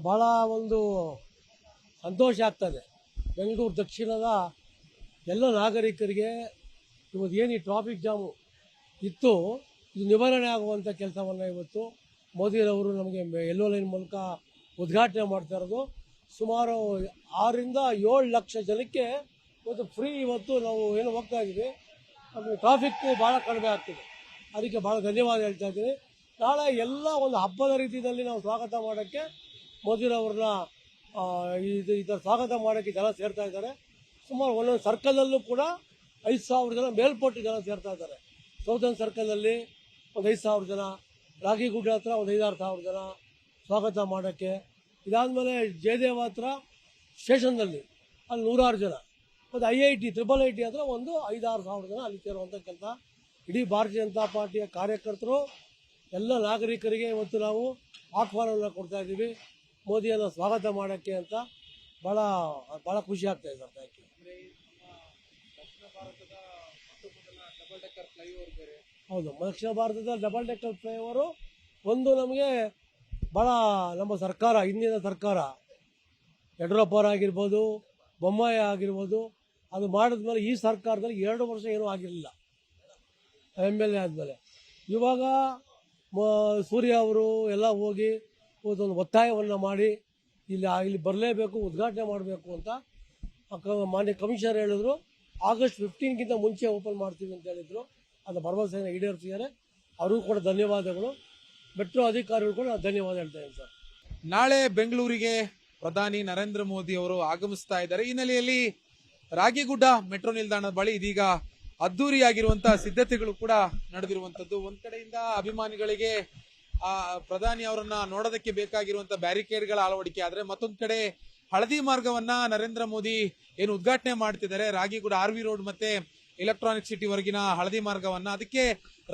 ಭಾಳ ಒಂದು ಸಂತೋಷ ಆಗ್ತದೆ. ಬೆಂಗಳೂರು ದಕ್ಷಿಣದ ಎಲ್ಲ ನಾಗರಿಕರಿಗೆ ಇವತ್ತು ಏನು ಈ ಟ್ರಾಫಿಕ್ ಜಾಮು ಇತ್ತು ಇದು ನಿವಾರಣೆ ಆಗುವಂಥ ಕೆಲಸವನ್ನು ಇವತ್ತು ಮೋದಿರವರು ನಮಗೆ ಎಲ್ಲೋ ಲೈನ್ ಮೂಲಕ ಉದ್ಘಾಟನೆ ಮಾಡ್ತಾ ಇರೋದು. ಸುಮಾರು 6ರಿಂದ 7 ಲಕ್ಷ ಜನಕ್ಕೆ ಇವತ್ತು ಫ್ರೀ ಇವತ್ತು ನಾವು ಏನು ಹೋಗ್ತಾ ಇದ್ದೀವಿ. ನಮಗೆ ಟ್ರಾಫಿಕ್ಕು ಭಾಳ ಕಡಿಮೆ ಆಗ್ತಿದೆ. ಅದಕ್ಕೆ ಭಾಳ ಧನ್ಯವಾದ ಹೇಳ್ತಾ ಇದ್ದೀನಿ. ನಾಳೆ ಎಲ್ಲ ಒಂದು ಹಬ್ಬದ ರೀತಿಯಲ್ಲಿ ನಾವು ಸ್ವಾಗತ ಮಾಡೋಕ್ಕೆ ಮೋದಿರವ್ರನ್ನ ಈ ಥರ ಸ್ವಾಗತ ಮಾಡೋಕ್ಕೆ ಜನ ಸೇರ್ತಾ ಇದ್ದಾರೆ. ಸುಮಾರು ಒಂದೊಂದು ಸರ್ಕಲಲ್ಲೂ ಕೂಡ 5,000 ಜನ ಮೇಲ್ಪಟ್ಟು ಜನ ಸೇರ್ತಾ ಇದ್ದಾರೆ. ಸೌದರ್ನ್ ಸರ್ಕಲಲ್ಲಿ ಒಂದು 5,000 ಜನ, ರಾಗಿಗುಡ್ಡ ಹತ್ರ ಒಂದು 5,000-6,000 ಜನ ಸ್ವಾಗತ ಮಾಡೋಕ್ಕೆ. ಇದಾದಮೇಲೆ ಜಯದೇವ ಹತ್ರ ಸ್ಟೇಷನ್ನಲ್ಲಿ ಅಲ್ಲಿ 100 ಜನ, ಮತ್ತು IIT ಹತ್ರ ಒಂದು 5,000-6,000 ಜನ ಅಲ್ಲಿ ಸೇರುವಂಥ ಕೆಲಸ ಇಡೀ ಭಾರತೀಯ ಜನತಾ ಪಾರ್ಟಿಯ ಕಾರ್ಯಕರ್ತರು ಎಲ್ಲ ನಾಗರಿಕರಿಗೆ ಇವತ್ತು ನಾವು ಆಹ್ವಾನವನ್ನು ಕೊಡ್ತಾ ಇದ್ದೀವಿ ಮೋದಿಯನ್ನು ಸ್ವಾಗತ ಮಾಡೋಕ್ಕೆ ಅಂತ. ಭಾಳ ಭಾಳ ಖುಷಿ ಆಗ್ತಾ ಇದೆ ಸರ್. Thank you. ಹೌದು, ದಕ್ಷಿಣ ಭಾರತದ ಡಬಲ್ ಡೆಕ್ಕರ್ ಫ್ಲೈಓವರು ಒಂದು ನಮಗೆ ಭಾಳ ನಮ್ಮ ಸರ್ಕಾರ, ಹಿಂದಿನ ಸರ್ಕಾರ ಯಡಿಯೂರಪ್ಪರಾಗಿರ್ಬೋದು, ಬೊಮ್ಮಾಯಿ ಆಗಿರ್ಬೋದು, ಅದು ಮಾಡಿದ್ಮೇಲೆ ಈ ಸರ್ಕಾರದಲ್ಲಿ 2 ವರ್ಷ ಏನೂ ಆಗಿರಲಿಲ್ಲ MLA ಆದಮೇಲೆ. ಇವಾಗ ಸೂರ್ಯ ಅವರು ಎಲ್ಲ ಹೋಗಿ ಒಂದು ಒತ್ತಾಯವನ್ನು ಮಾಡಿ ಇಲ್ಲಿ ಬರಲೇಬೇಕು, ಉದ್ಘಾಟನೆ ಮಾಡಬೇಕು ಅಂತ ಮಾನ್ಯ ಕಮಿಷನರ್ ಹೇಳಿದ್ರು. ಆಗಸ್ಟ್ 15ಗಿಂತ ಮುಂಚೆ ಓಪನ್ ಮಾಡ್ತೀವಿ ಅಂತ ಹೇಳಿದರು. ಅದು ಭರವಸೆಯನ್ನು ಈಡೇರಿಸಿದ್ದಾರೆ. ಅವ್ರಿಗೂ ಕೂಡ ಧನ್ಯವಾದಗಳು. ಮೆಟ್ರೋ ಅಧಿಕಾರಿಗಳು ಕೂಡ ಧನ್ಯವಾದ ಹೇಳ್ತಾ ಇದ್ದೀನಿ ಸರ್. ನಾಳೆ ಬೆಂಗಳೂರಿಗೆ ಪ್ರಧಾನಿ ನರೇಂದ್ರ ಮೋದಿ ಅವರು ಆಗಮಿಸ್ತಾ ಇದ್ದಾರೆ. ಈ ಹಿನ್ನೆಲೆಯಲ್ಲಿ ರಾಗಿಗುಡ್ಡ ಮೆಟ್ರೋ ನಿಲ್ದಾಣದ ಬಳಿ ಇದೀಗ ಅದ್ದೂರಿಯಾಗಿರುವಂತಹ ಸಿದ್ಧತೆಗಳು ಕೂಡ ನಡೆದಿರುವಂತದ್ದು. ಒಂದ್ ಕಡೆಯಿಂದ ಅಭಿಮಾನಿಗಳಿಗೆ ಪ್ರಧಾನಿ ಅವರನ್ನ ನೋಡೋದಕ್ಕೆ ಬೇಕಾಗಿರುವಂತಹ ಬ್ಯಾರಿಕೇಡ್ಗಳ ಅಳವಡಿಕೆ ಆದ್ರೆ, ಮತ್ತೊಂದ್ ಕಡೆ ಹಳದಿ ಮಾರ್ಗವನ್ನ ನರೇಂದ್ರ ಮೋದಿ ಏನು ಉದ್ಘಾಟನೆ ಮಾಡ್ತಿದ್ದಾರೆ, ರಾಗಿಗುಡ್ಡ RV ರೋಡ್ ಮತ್ತೆ ಎಲೆಕ್ಟ್ರಾನಿಕ್ ಸಿಟಿ ವರೆಗಿನ ಹಳದಿ ಮಾರ್ಗವನ್ನ, ಅದಕ್ಕೆ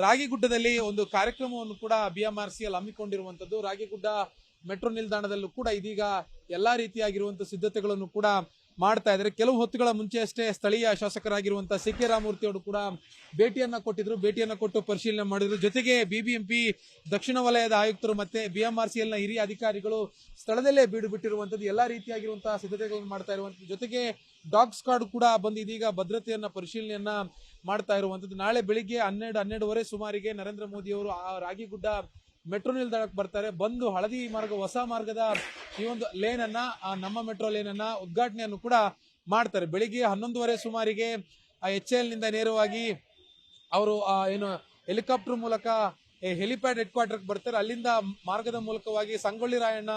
ರಾಗಿಗುಡ್ಡದಲ್ಲಿ ಒಂದು ಕಾರ್ಯಕ್ರಮವನ್ನು ಕೂಡ BMRC ಅಲ್ಲಿ ಹಮ್ಮಿಕೊಂಡಿರುವಂತದ್ದು. ರಾಗಿಗುಡ್ಡ ಮೆಟ್ರೋ ನಿಲ್ದಾಣದಲ್ಲೂ ಕೂಡ ಇದೀಗ ಎಲ್ಲಾ ರೀತಿಯಾಗಿರುವಂತಹ ಸಿದ್ಧತೆಗಳನ್ನು ಕೂಡ ಮಾಡ್ತಾ ಇದ್ದಾರೆ. ಕೆಲವು ಹೊತ್ತುಗಳ ಮುಂಚೆ ಅಷ್ಟೇ ಸ್ಥಳೀಯ ಶಾಸಕರಾಗಿರುವಂತಹ CK ರಾಮಮೂರ್ತಿ ಅವರು ಕೂಡ ಭೇಟಿಯನ್ನ ಕೊಟ್ಟು ಪರಿಶೀಲನೆ ಮಾಡಿದ್ರು. ಜೊತೆಗೆ BBMP ದಕ್ಷಿಣ ವಲಯದ ಆಯುಕ್ತರು ಮತ್ತೆ BMRCL ನ ಹಿರಿಯ ಅಧಿಕಾರಿಗಳು ಸ್ಥಳದಲ್ಲೇ ಬೀಡು ಬಿಟ್ಟಿರುವಂತದ್ದು, ಎಲ್ಲಾ ರೀತಿಯಾಗಿರುವಂತಹ ಸಿದ್ಧತೆಗಳನ್ನು ಮಾಡ್ತಾ ಇರುವಂತದ್ದು. ಜೊತೆಗೆ ಡಾಗ್ ಸ್ಕ್ವಾಡ್ ಕೂಡ ಬಂದು ಇದೀಗ ಭದ್ರತೆಯನ್ನ ಪರಿಶೀಲನೆಯನ್ನ ಮಾಡ್ತಾ ಇರುವಂತದ್ದು. ನಾಳೆ ಬೆಳಿಗ್ಗೆ 12:30 ಸುಮಾರಿಗೆ ನರೇಂದ್ರ ಮೋದಿ ಅವರು ರಾಗಿಗುಡ್ಡ ಮೆಟ್ರೋ ನಿಲ್ದಾಣಕ್ಕೆ ಬರ್ತಾರೆ. ಬಂದು ಹಳದಿ ಮಾರ್ಗ, ಹೊಸ ಮಾರ್ಗದ ಈ ಒಂದು ಲೇನ್ ಅನ್ನ, ನಮ್ಮ ಮೆಟ್ರೋ ಲೇನ್ ಅನ್ನ ಉದ್ಘಾಟನೆಯನ್ನು ಕೂಡ ಮಾಡ್ತಾರೆ. ಬೆಳಿಗ್ಗೆ 11:30 ಸುಮಾರಿಗೆ HAL ನಿಂದ ನೇರವಾಗಿ ಅವರು ಏನು ಹೆಲಿಕಾಪ್ಟರ್ ಮೂಲಕ ಹೆಲಿಪ್ಯಾಡ್ ಹೆಡ್ ಕ್ವಾರ್ಟರ್ ಬರ್ತಾರೆ. ಅಲ್ಲಿಂದ ಮಾರ್ಗದ ಮೂಲಕವಾಗಿ ಸಂಗೊಳ್ಳಿ ರಾಯಣ್ಣ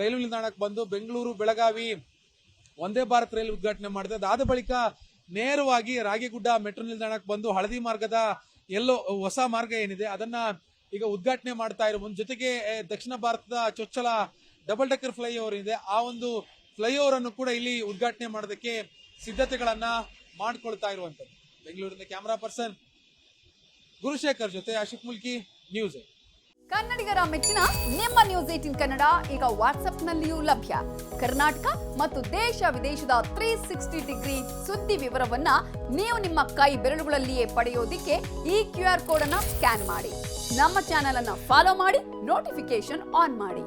ರೈಲು ನಿಲ್ದಾಣಕ್ಕೆ ಬಂದು ಬೆಂಗಳೂರು ಬೆಳಗಾವಿ ವಂದೇ ಭಾರತ್ ರೈಲು ಉದ್ಘಾಟನೆ ಮಾಡ್ತಾರೆ. ಅದಾದ ಬಳಿಕ ನೇರವಾಗಿ ರಾಗಿಗುಡ್ಡ ಮೆಟ್ರೋ ನಿಲ್ದಾಣಕ್ಕೆ ಬಂದು ಹಳದಿ ಮಾರ್ಗದ ಎಲ್ಲೋ ಹೊಸ ಮಾರ್ಗ ಏನಿದೆ ಅದನ್ನ ಈಗ ಉದ್ಘಾಟನೆ ಮಾಡ್ತಾ ಇರುವುದು. ಜೊತೆಗೆ ದಕ್ಷಿಣ ಭಾರತದ ಚೊಚ್ಚಲ ಡಬಲ್ ಡೆಕ್ಕರ್ ಫ್ಲೈಓವರ್ ಇದೆ, ಆ ಒಂದು ಫ್ಲೈಓವರ್ ಅನ್ನು ಕೂಡ ಇಲ್ಲಿ ಉದ್ಘಾಟನೆ ಮಾಡೋದಕ್ಕೆ ಸಿದ್ಧತೆಗಳನ್ನ ಮಾಡ್ಕೊಳ್ತಾ ಇರುವಂತದ್ದು. ಬೆಂಗಳೂರಿನ ಕ್ಯಾಮರಾ ಪರ್ಸನ್ ಗುರುಶೇಖರ್ ಜೊತೆ ಅಶೋಕ್ ಮುಲ್ಕಿ, ನ್ಯೂಸ್ 8. ಕನ್ನಡಿಗರ ಮೆಚ್ಚಿನ ನಿಮ್ಮ ನ್ಯೂಸ್ 18 ಕನ್ನಡ ಈಗ ವಾಟ್ಸ್ಆಪ್ನಲ್ಲಿಯೂ ಲಭ್ಯ. ಕರ್ನಾಟಕ ಮತ್ತು ದೇಶ ವಿದೇಶದ 360 ಡಿಗ್ರಿ ಸುದ್ದಿ ವಿವರವನ್ನ ನೀವು ನಿಮ್ಮ ಕೈ ಬೆರಳುಗಳಲ್ಲಿಯೇ ಪಡೆಯೋದಿಕ್ಕೆ ಈ QR ಕೋಡ್ ಅನ್ನ ಸ್ಕ್ಯಾನ್ ಮಾಡಿ. ನಮ್ಮ ಚಾನೆಲ್ ಅನ್ನ ಫಾಲೋ ಮಾಡಿ, ನೋಟಿಫಿಕೇಶನ್ ಆನ್ ಮಾಡಿ.